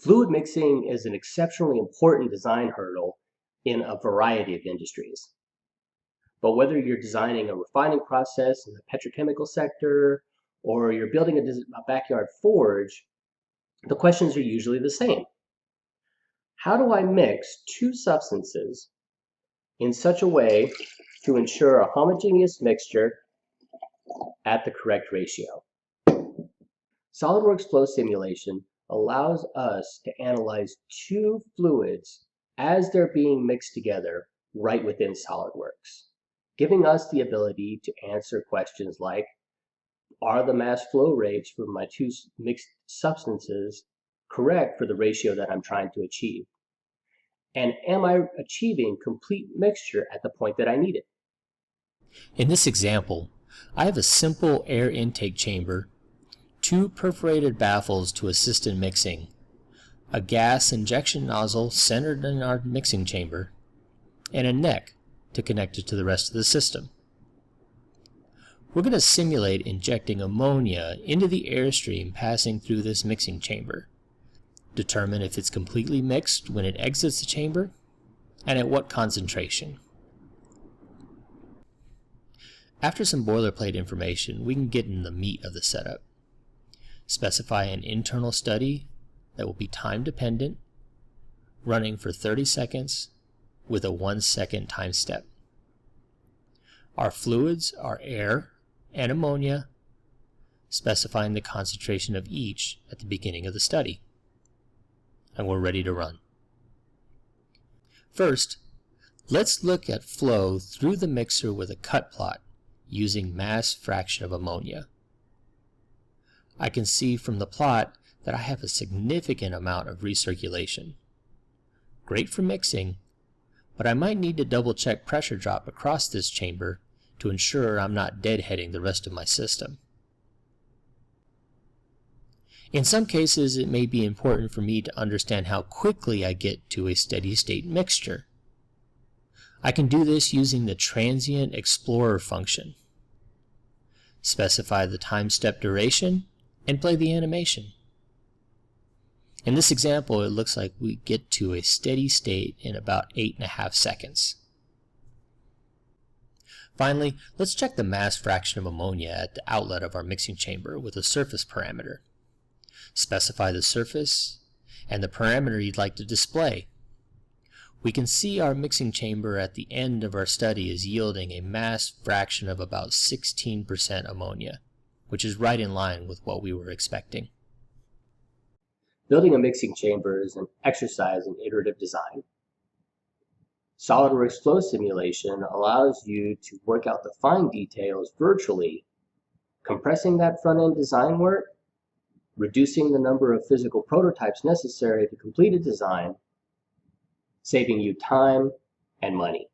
Fluid mixing is an exceptionally important design hurdle in a variety of industries. But whether you're designing a refining process in the petrochemical sector or you're building a backyard forge, the questions are usually the same. How do I mix two substances in such a way to ensure a homogeneous mixture at the correct ratio? SOLIDWORKS flow simulation allows us to analyze two fluids as they're being mixed together right within SOLIDWORKS, giving us the ability to answer questions like, are the mass flow rates for my two mixed substances correct for the ratio that I'm trying to achieve? And am I achieving complete mixture at the point that I need it? In this example, I have a simple air intake chamber, two perforated baffles to assist in mixing, a gas injection nozzle centered in our mixing chamber, and a neck to connect it to the rest of the system. We're going to simulate injecting ammonia into the airstream passing through this mixing chamber, determine if it's completely mixed when it exits the chamber, and at what concentration. After some boilerplate information, we can get in the meat of the setup. Specify an internal study that will be time dependent, running for 30 seconds with a 1-second time step. Our fluids are air and ammonia, specifying the concentration of each at the beginning of the study. And we're ready to run. First, let's look at flow through the mixer with a cut plot using mass fraction of ammonia. I can see from the plot that I have a significant amount of recirculation. Great for mixing, but I might need to double check pressure drop across this chamber to ensure I'm not deadheading the rest of my system. In some cases, it may be important for me to understand how quickly I get to a steady state mixture. I can do this using the transient explorer function. Specify the time step duration and play the animation. In this example, it looks like we get to a steady state in about 8.5 seconds. Finally, let's check the mass fraction of ammonia at the outlet of our mixing chamber with a surface parameter. Specify the surface and the parameter you'd like to display. We can see our mixing chamber at the end of our study is yielding a mass fraction of about 16% ammonia, which is right in line with what we were expecting. Building a mixing chamber is an exercise in iterative design. SOLIDWORKS flow simulation allows you to work out the fine details virtually, compressing that front-end design work, reducing the number of physical prototypes necessary to complete a design, saving you time and money.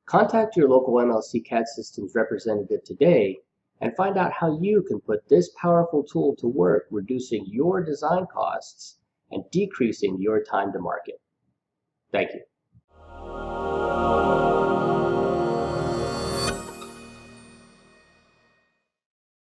Contact your local MLC CAD Systems representative today and find out how you can put this powerful tool to work, reducing your design costs and decreasing your time to market. Thank you.